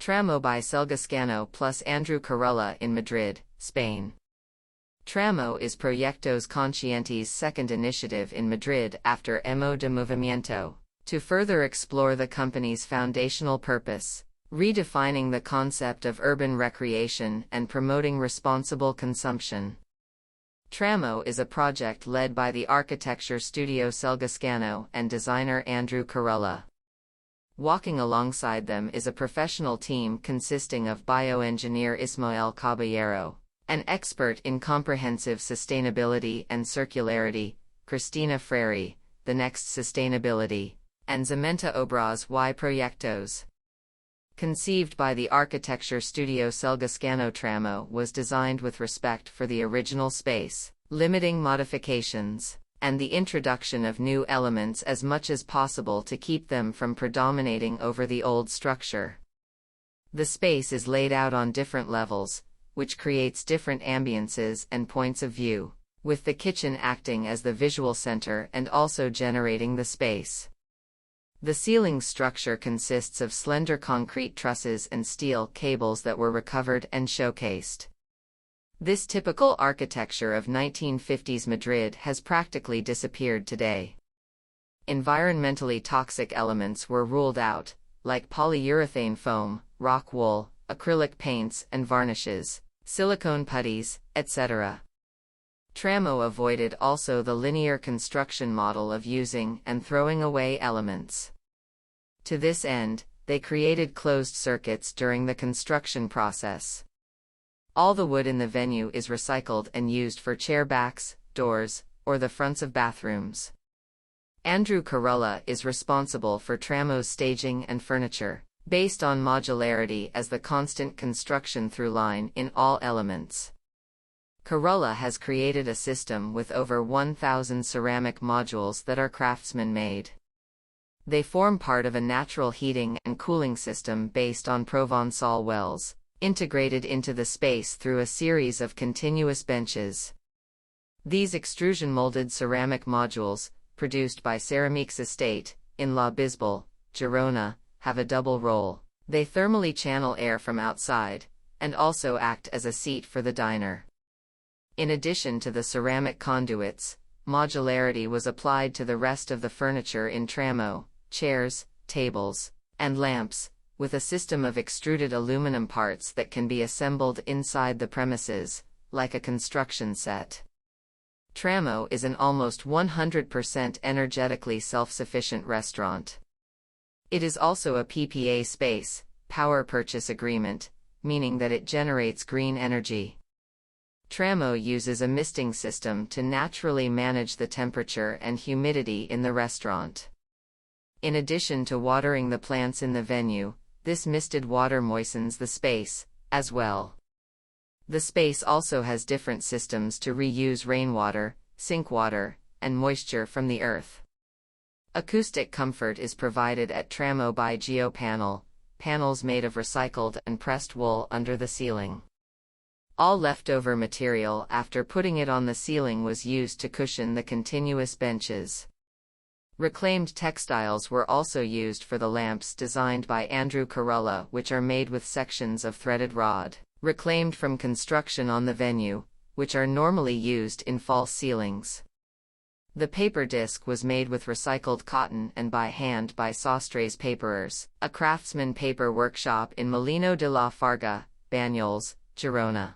TRAMO by Selgascano plus Andreu Carulla in Madrid, Spain. TRAMO is Proyectos Conscientes' second initiative in Madrid after Mo de Movimiento, to further explore the company's foundational purpose, redefining the concept of urban recreation and promoting responsible consumption. TRAMO is a project led by the architecture studio Selgascano and designer Andreu Carulla. Walking alongside them is a professional team consisting of bioengineer Ismael Caballero, an expert in comprehensive sustainability and circularity, Cristina Freire, TheNext Sustainability, and Zimenta Obras y Proyectos. Conceived by the architecture studio Selgascano, TRAMO was designed with respect for the original space, limiting modifications and the introduction of new elements as much as possible to keep them from predominating over the old structure. The space is laid out on different levels, which creates different ambiances and points of view, with the kitchen acting as the visual center and also generating the space. The ceiling structure consists of slender concrete trusses and steel cables that were recovered and showcased. This typical architecture of 1950s Madrid has practically disappeared today. Environmentally toxic elements were ruled out, like polyurethane foam, rock wool, acrylic paints and varnishes, silicone putties, etc. TRAMO avoided also the linear construction model of using and throwing away elements. To this end, they created closed circuits during the construction process. All the wood in the venue is recycled and used for chair backs, doors, or the fronts of bathrooms. Andreu Carulla is responsible for TRAMO's staging and furniture, based on modularity as the constant construction through line in all elements. Carulla has created a system with over 1,000 ceramic modules that are craftsman-made. They form part of a natural heating and cooling system based on Provençal wells, integrated into the space through a series of continuous benches. These extrusion-molded ceramic modules, produced by Ceramiques estate, in La Bisbal, Girona, have a double role. They thermally channel air from outside, and also act as a seat for the diner. In addition to the ceramic conduits, modularity was applied to the rest of the furniture in TRAMO, chairs, tables, and lamps, with a system of extruded aluminum parts that can be assembled inside the premises, like a construction set. TRAMO is an almost 100% energetically self-sufficient restaurant. It is also a PPA space, power purchase agreement, meaning that it generates green energy. TRAMO uses a misting system to naturally manage the temperature and humidity in the restaurant. In addition to watering the plants in the venue, this misted water moistens the space, as well. The space also has different systems to reuse rainwater, sink water, and moisture from the earth. Acoustic comfort is provided at TRAMO by Geopannel, panels made of recycled and pressed wool under the ceiling. All leftover material after putting it on the ceiling was used to cushion the continuous benches. Reclaimed textiles were also used for the lamps designed by Andreu Carulla, which are made with sections of threaded rod, reclaimed from construction on the venue, which are normally used in false ceilings. The paper disc was made with recycled cotton and by hand by Sastres paperers, a craftsman paper workshop in Molino de la Farga, Banyoles, Girona.